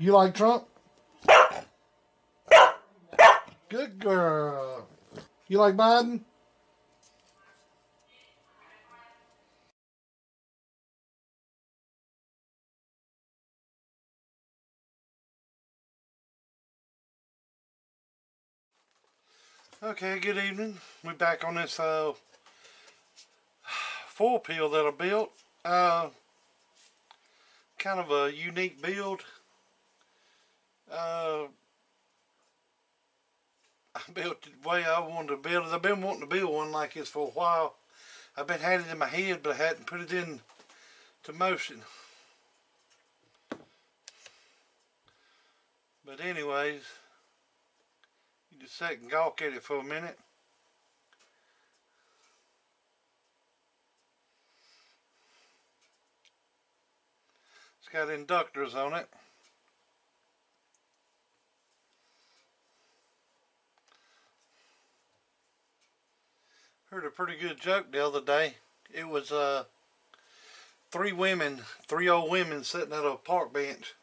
You like Trump? Good girl. You like Biden? Okay, good evening. We're back on this 4-pill that I built. Kind of a unique build. I built it the way I wanted to build it. I've been wanting to build one like this for a while. I've been had it in my head, but I hadn't put it into motion. But anyways, you just sit and gawk at it for a minute. It's got inductors on it. Heard a pretty good joke the other day. It was three old women sitting at a park bench.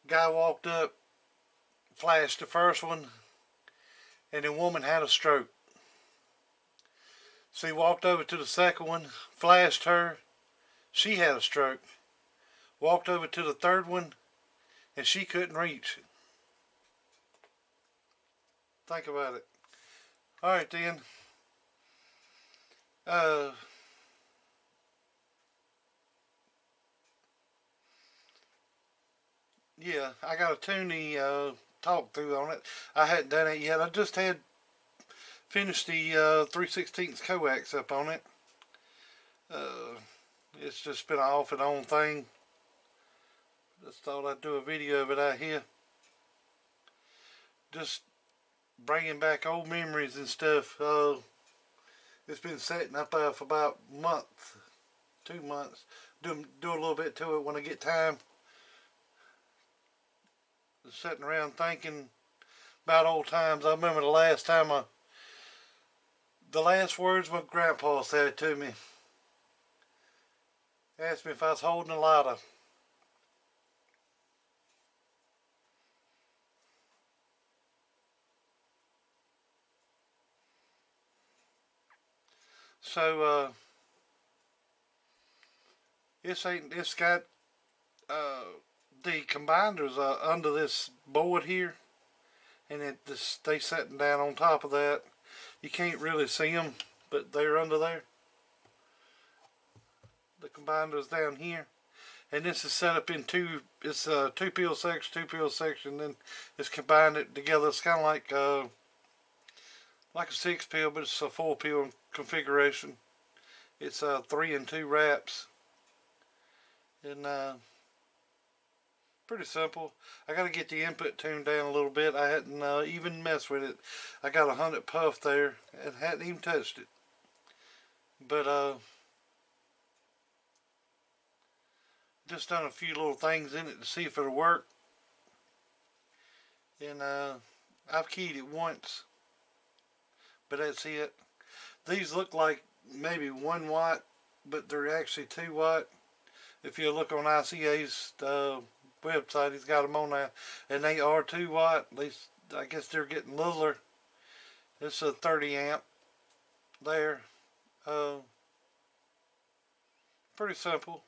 Guy walked up, flashed the first one, and the woman had a stroke. So he walked over to the second one, flashed her, she had a stroke. Walked over to the third one, and she couldn't reach. Think about it. Alright then. Yeah, I got a Toonie talk through on it. I hadn't done it yet. I just had finished the 3/16 coax up on it. It's just been an off and on thing. Just thought I'd do a video of it out here. Just bringing back old memories and stuff. It's been sitting up there for about a month, 2 months. Do a little bit to it when I get time. Just sitting around thinking about old times. I remember the last words my grandpa said to me. Asked me if I was holding a lighter. So it's got the combiners under this board here, and they sitting down on top of that. You can't really see them, but they're under there. The combiners down here, and this is set up in two. It's a 2-pill section, then it's combined it together. It's kind of like a 6-pill, but it's a 4-pill configuration. It's 3 and 2 wraps, and pretty simple. I got to get the input tuned down a little bit. I hadn't even messed with it. I got 100 puff there and hadn't even touched it. But just done a few little things in it to see if it'll work. And I've keyed it once, but that's it. These look like maybe 1 watt, but they're actually 2 watt. If you look on ICA's website, he's got them on there, and they are 2 watt. At least I guess they're getting littler. It's a 30 amp there. Pretty simple.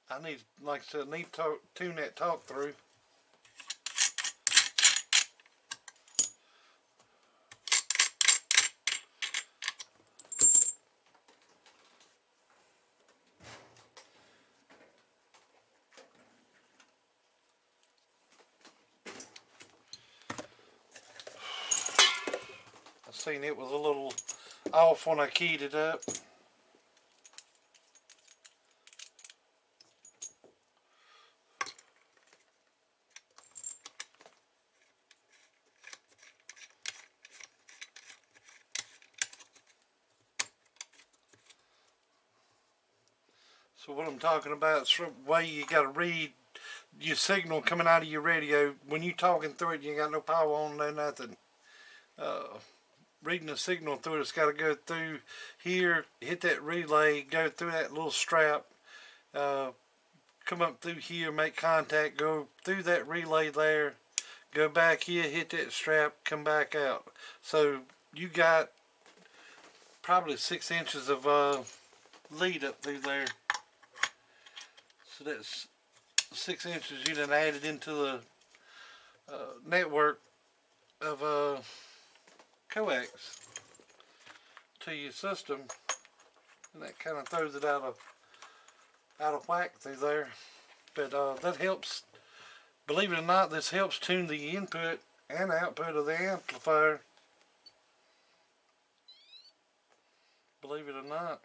I need, like I said, to tune that talk through. I seen it was a little off when I keyed it up. So what I'm talking about is the way you got to read your signal coming out of your radio. When you're talking through it, you ain't got no power on, no nothing. Reading the signal through it's got to go through here, hit that relay, go through that little strap, come up through here, make contact, go through that relay there, go back here, hit that strap, come back out. So you got probably 6 inches of lead up through there. So that's 6 inches you done added into the network of coax to your system, and that kind of throws it out of whack through there. But that helps. Believe it or not, this helps tune the input and output of the amplifier. Believe it or not,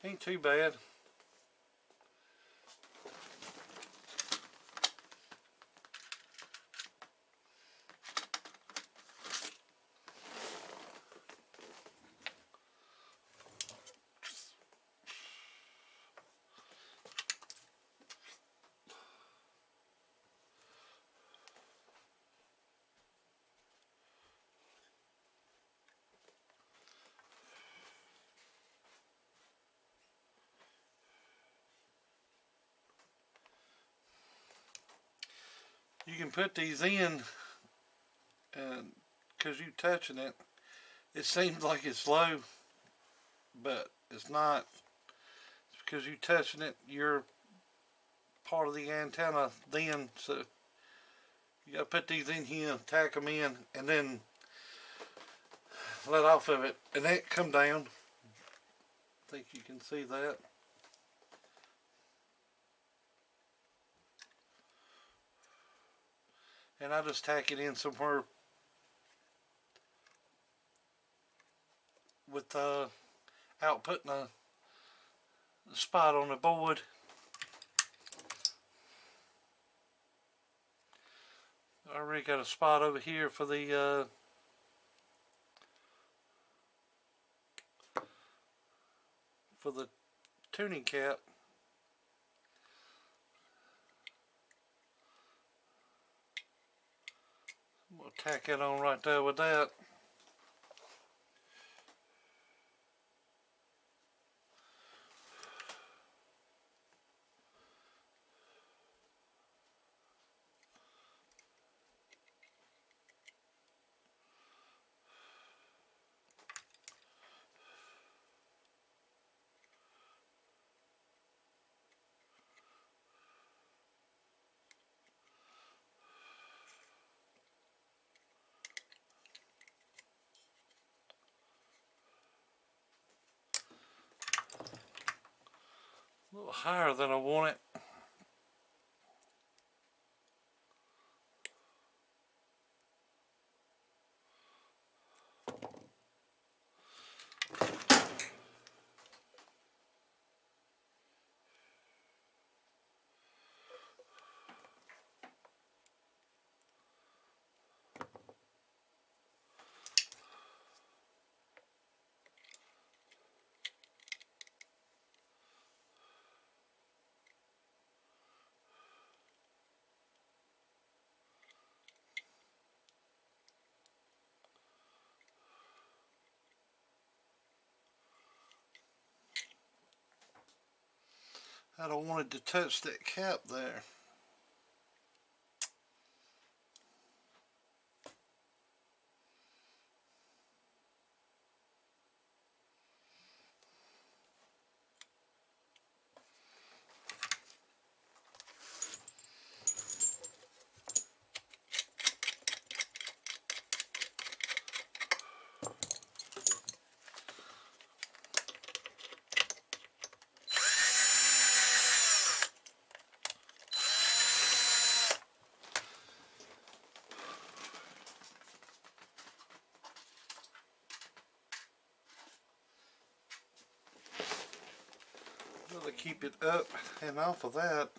ain't too bad. You can put these in, and because you touching it, it seems like it's low, but it's not. It's because you touching it, you're part of the antenna then, so you gotta put these in here, tack them in, and then let off of it, and that come down. I think you can see that. And I just tack it in somewhere with outputting a spot on the board. I already got a spot over here for the tuning cap. We'll tack it on right there with that. A little higher than I want it. I don't want it to touch that cap there. Really keep it up and off of that.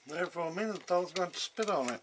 There for a minute, I thought I was going to spit on it.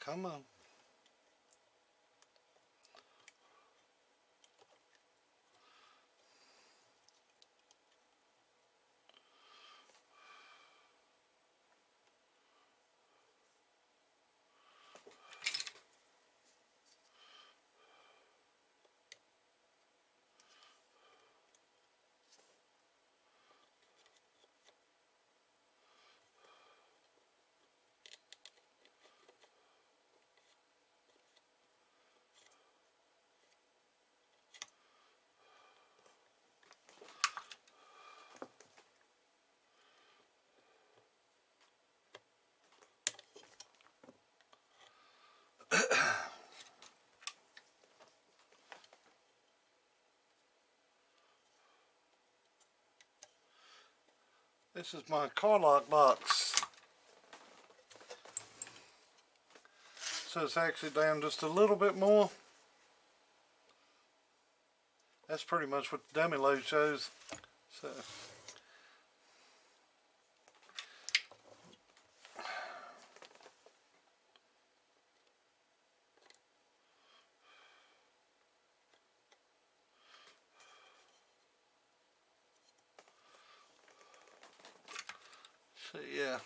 Come on. This is my carlock box. So it's actually down just a little bit more. That's pretty much what the dummy load shows. So yeah,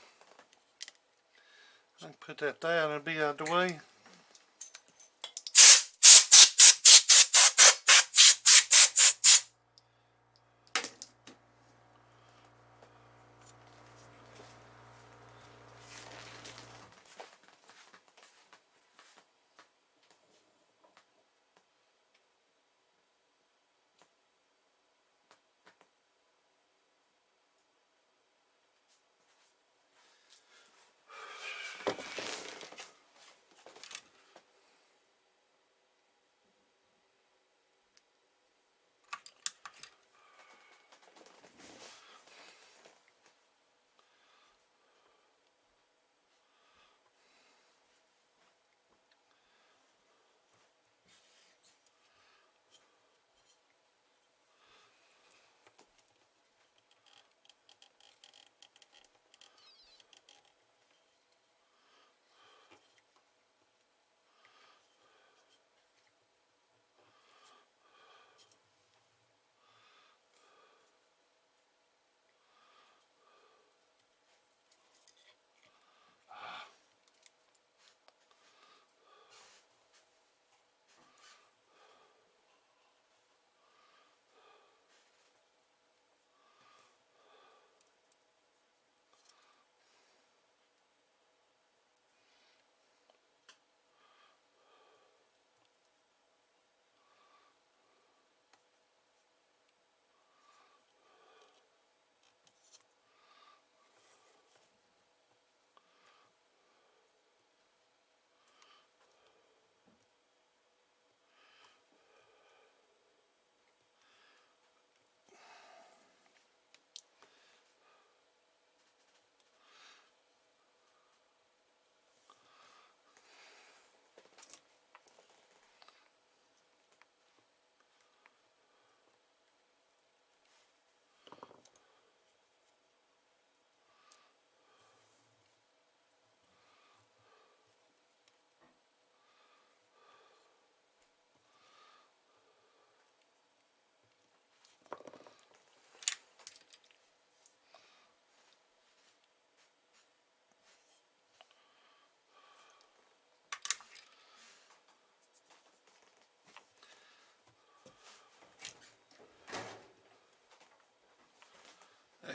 I can put that there and it'll be out of the way.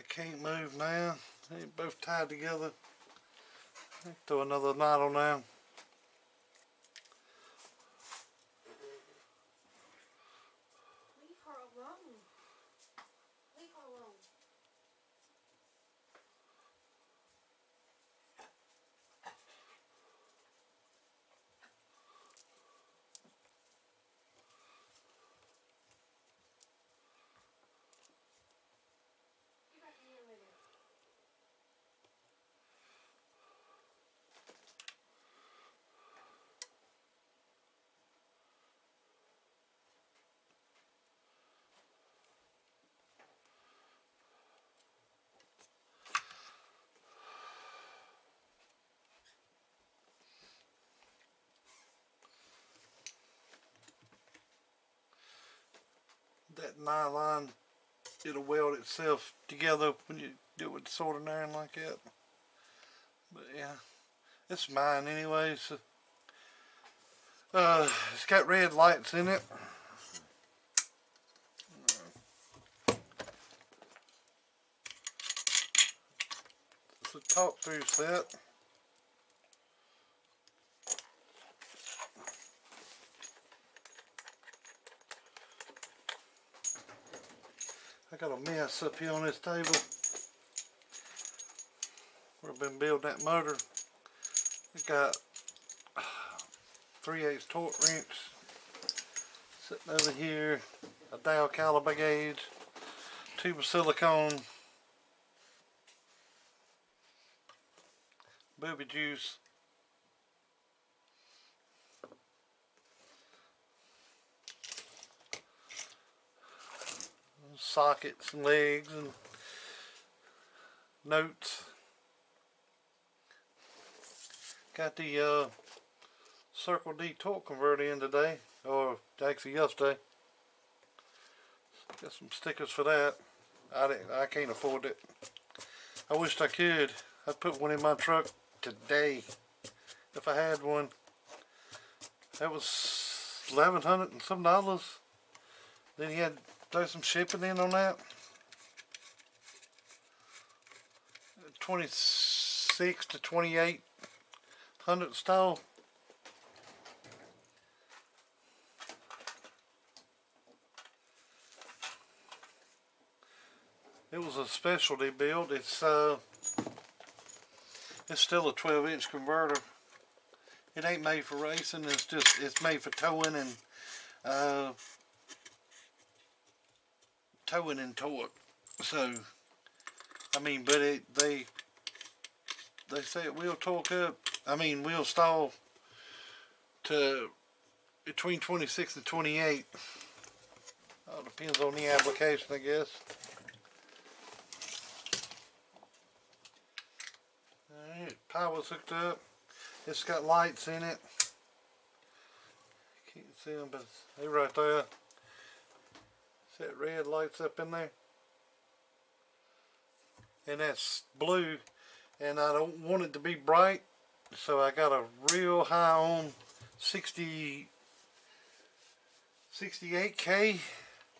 That can't move now. They ain't both tied together. Throw another knot on now. Leave her alone. Leave her alone. Get back in here with it. That nylon, it'll weld itself together when you do it with the soldering iron like that. But yeah, it's mine anyway. So, it's got red lights in it. It's a talk through set. I got a mess up here on this table. We've been building that motor. It got 3/8 torque wrench sitting over here, a dial caliber gauge, tube of silicone, booby juice, sockets and legs and notes. Got the Circle D torque converter in today, or actually yesterday. Got some stickers for that. I can't afford it. I wished I could. I'd put one in my truck today if I had one. That was $1,100 and some dollars. Then he had to throw some shipping in on that. 26 to 2800 stall. It was a specialty build. It's still a 12-inch converter. It ain't made for racing. It's made for towing and torque. So I mean, but they say it will torque up. I mean, will stall to between 26 and 28. All depends on the application, I guess. Alright, power's hooked up. It's got lights in it. Can't see them, but they're right there. See that red lights up in there? And that's blue. And I don't want it to be bright, so I got a real high on 68K.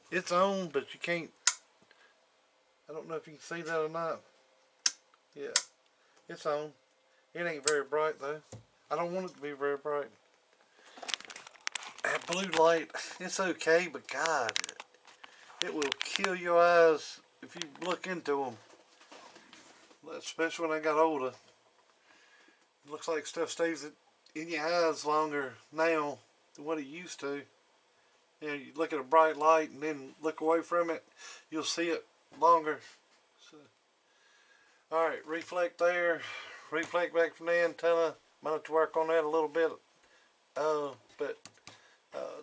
It's on, but you can't. I don't know if you can see that or not. Yeah, it's on. It ain't very bright though. I don't want it to be very bright. That blue light, it's okay, but God, it will kill your eyes if you look into them. Especially when I got older. It looks like stuff stays in your eyes longer now than what it used to. You know, you look at a bright light and then look away from it, you'll see it longer. So, alright, reflect there. Reflect back from the antenna. Might have to work on that a little bit. But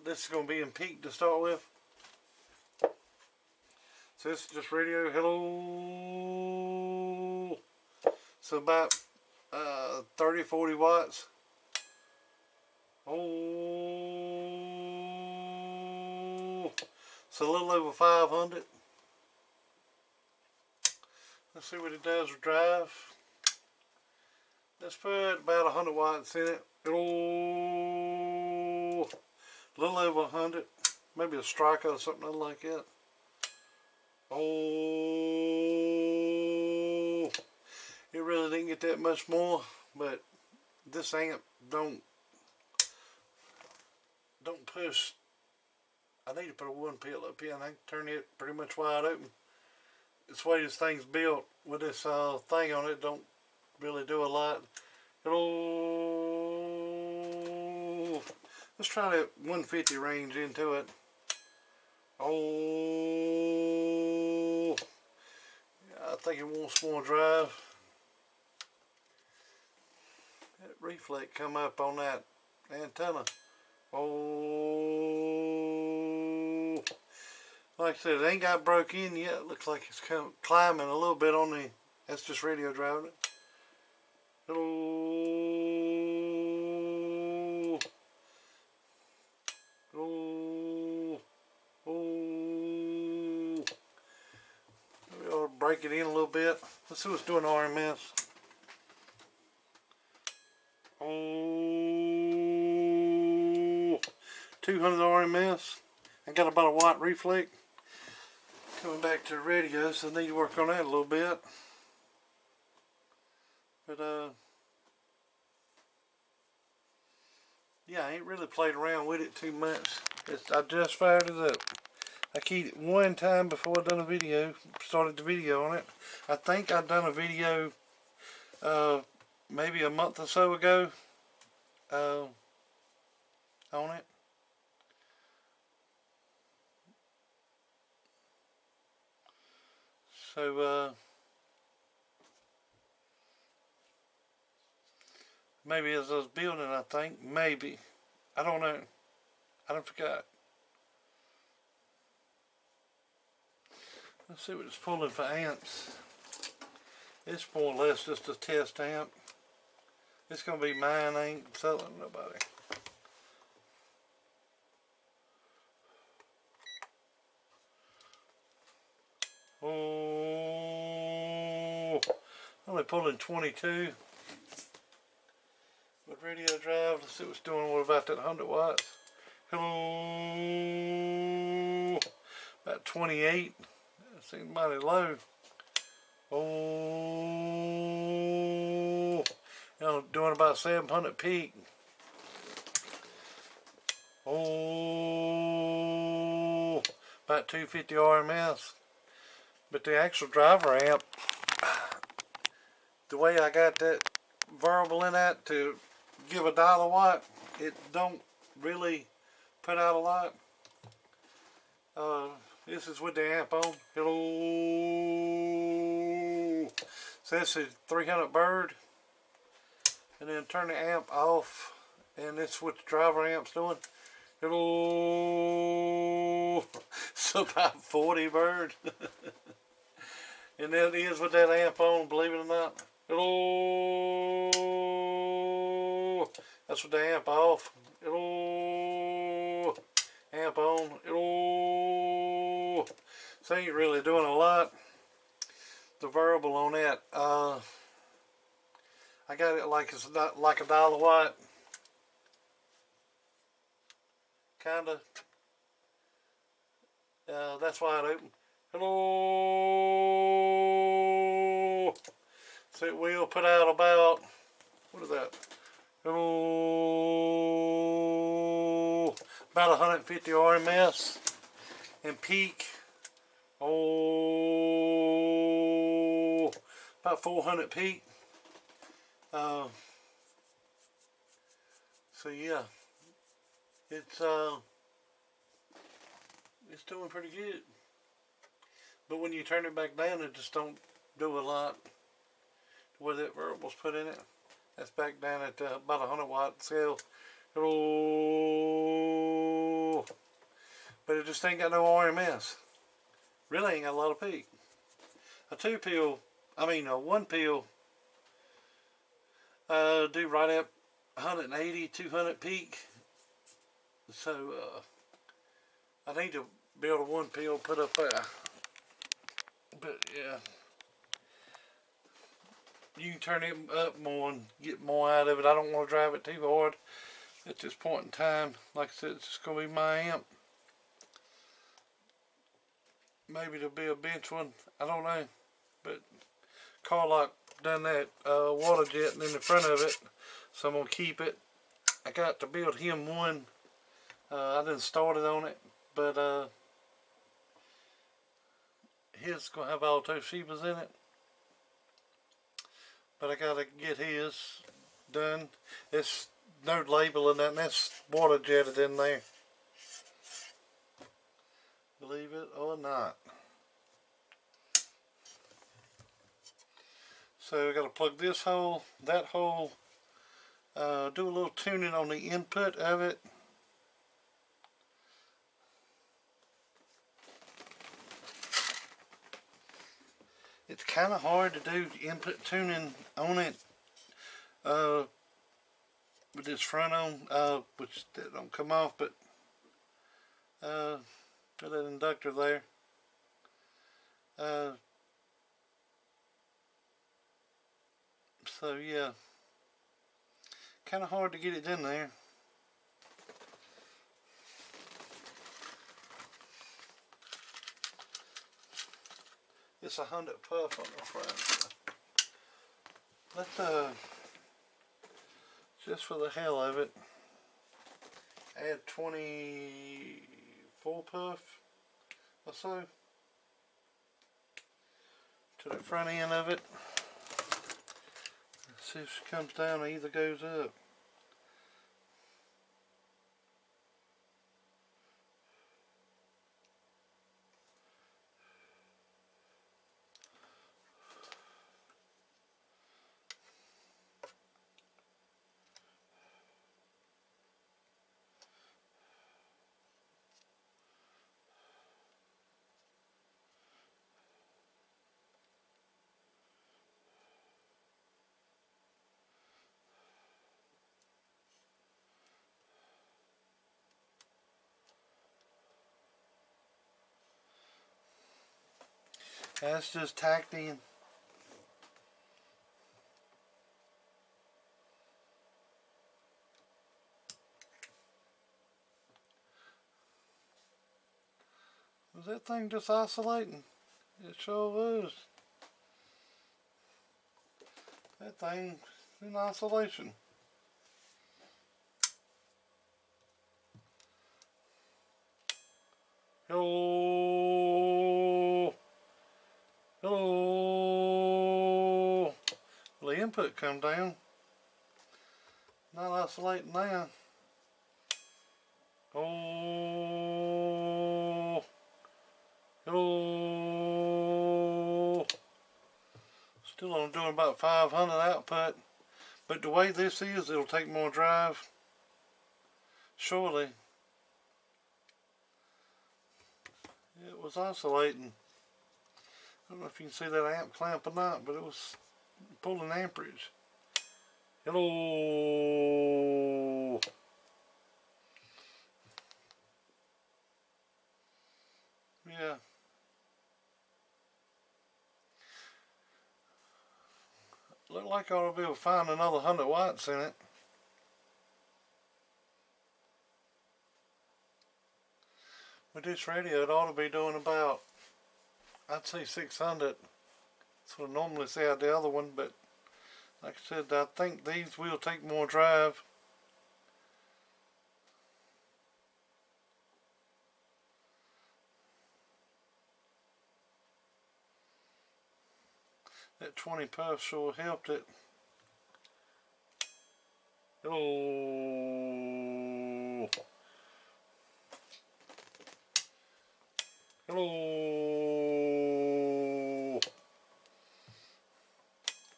this is going to be in peak to start with. So this is just radio. Hello. So about 30-40 watts. Oh, so a little over 500. Let's see what it does with drive. Let's put about 100 watts in it. Oh, a little over 100. Maybe a striker or something like that. Oh. get that much more, but this amp don't push. I need to put a 1 pin up here and I can turn it pretty much wide open. This way this thing's built with this thing on it, don't really do a lot. Hello. Let's try that 150 range into it. Oh, I think it wants more drive. That reflect come up on that antenna. Oh, like I said, it ain't got broke in yet. It looks like it's climbing a little bit on the. That's just radio driving it. Hello. Oh. Oh. We ought to break it in a little bit. Let's see what's doing RMS. Oh. 200 RMS. I got about a watt reflect. Coming back to the radio, so I need to work on that a little bit. But yeah, I ain't really played around with it too much. I just fired it up. I keyed it one time before I done a video, started the video on it. I think I done a video maybe a month or so ago on it. So maybe as I was building, I think, maybe. I don't know. I don't forgot. Let's see what it's pulling for amps. It's more or less just a test amp. It's going to be mine, I ain't selling nobody. Oh, only pulling 22. With radio drive, let's see what's doing. What about that 100 watts? Hello, about 28. That seems mighty low. Oh, doing about 700 peak. Oh, about 250 RMS. But the actual driver amp, the way I got that variable in that to give $1 watt, it don't really put out a lot. This is with the amp on. Hello. So this is 300 bird. And then turn the amp off. And this is what the driver amp's doing. Hello. So about 40 bird. And that is with that amp on, believe it or not. Hello. That's with the amp off. Hello. Amp on. Hello. So ain't really doing a lot. The variable on that, I got it like it's not like $1 watt. Kinda. That's wide open. Hello. So it will put out about, what is that? Hello. About 150 RMS and peak. Oh, about 400 peak. So yeah, it's doing pretty good. But when you turn it back down, it just don't do a lot. Where that variable's put in it, that's back down at about 100 watt scale. Hello. But it just ain't got no RMS. Really ain't got a lot of peak. A 1 pill do right up 180, 200 peak. So I need to build a 1 pill put up there. But yeah, you can turn it up more and get more out of it. I don't want to drive it too hard at this point in time. Like I said, it's just going to be my amp. Maybe there'll be a bench one. I don't know. But Carlock done that water jetting in the front of it, so I'm gonna keep it. I got to build him one. I didn't start it on it, but his gonna have all Toshibas in it. But I gotta get his done. It's no label in that, and that's water jetted in there. Believe it or not. So I gotta plug this hole, that hole, do a little tuning on the input of it. It's kind of hard to do input tuning on it with this front on, which that don't come off, but put that inductor there. So yeah, kind of hard to get it in there. It's 100 puff on the front. Let's just for the hell of it, add 24 puff or so to the front end of it. Let's see if it comes down or either goes up. That's just tacked in. Was that thing just oscillating? It sure was. That thing's in oscillation. Hello. Hello. Well, the input come down. Not oscillating now. Oh. Hello. Still only doing about 500 output. But the way this is, it'll take more drive. Surely. It was oscillating. I don't know if you can see that amp clamp or not, but it was pulling amperage. Hello. Yeah. Look like I ought to be able to find another 100 watts in it. With this radio, it ought to be doing about, I'd say 600. That's what I normally say out the other one, but like I said, I think these will take more drive. That 20 puff sure helped it. Hello. Hello.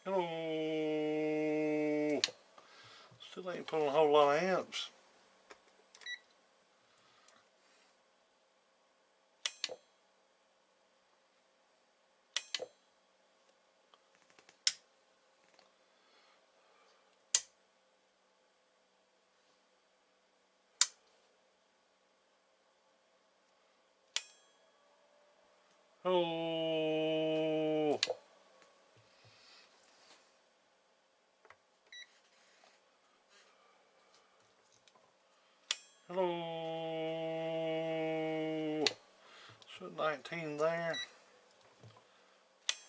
Hello. Still ain't pulling a whole lot of amps. Hello. Hello. So 19 there.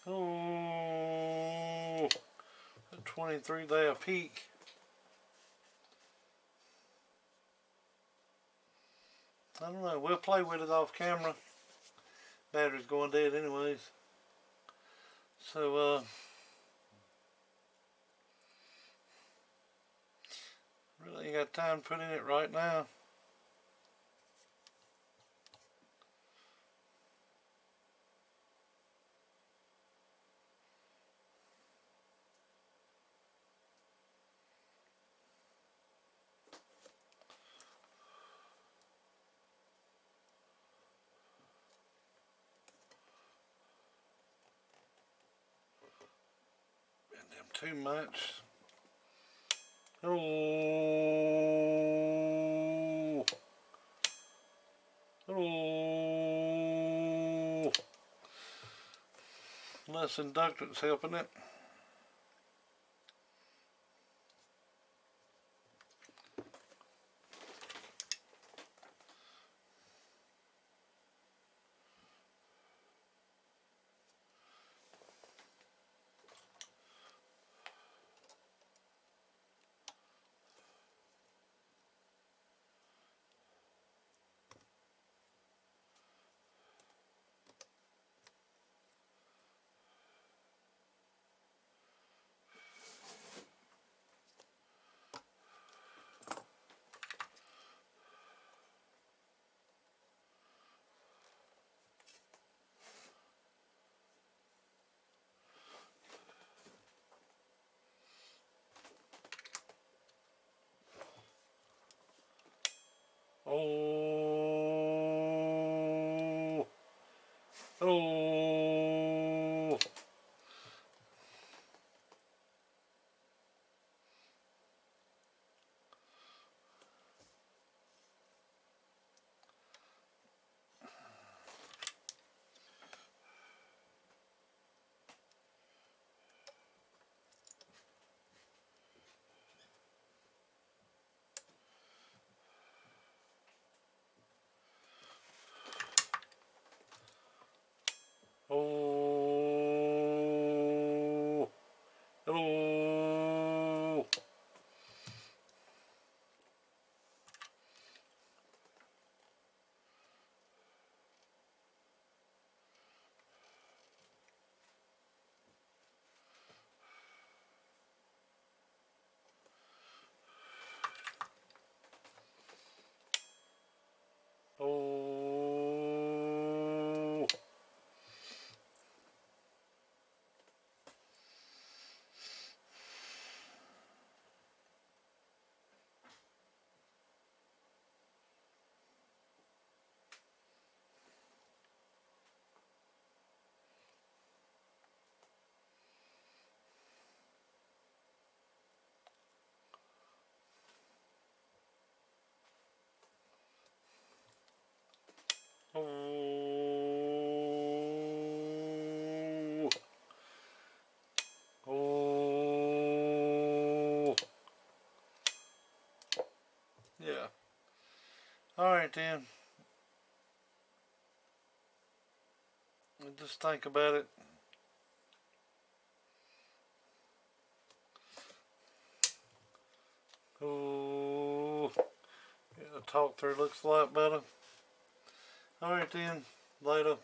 Hello. 23-day a peak. I don't know. We'll play with it off camera. Battery's going dead anyways. So, really ain't got time to put in it right now. And them too much. Oh. Oh. Less inductance helping it. Oh. Oh. Oh. Oh. Oh. Oh. Oh. Yeah. Alright then. Just think about it. Oh. Yeah, the talk through looks a lot better. Alright then. Later.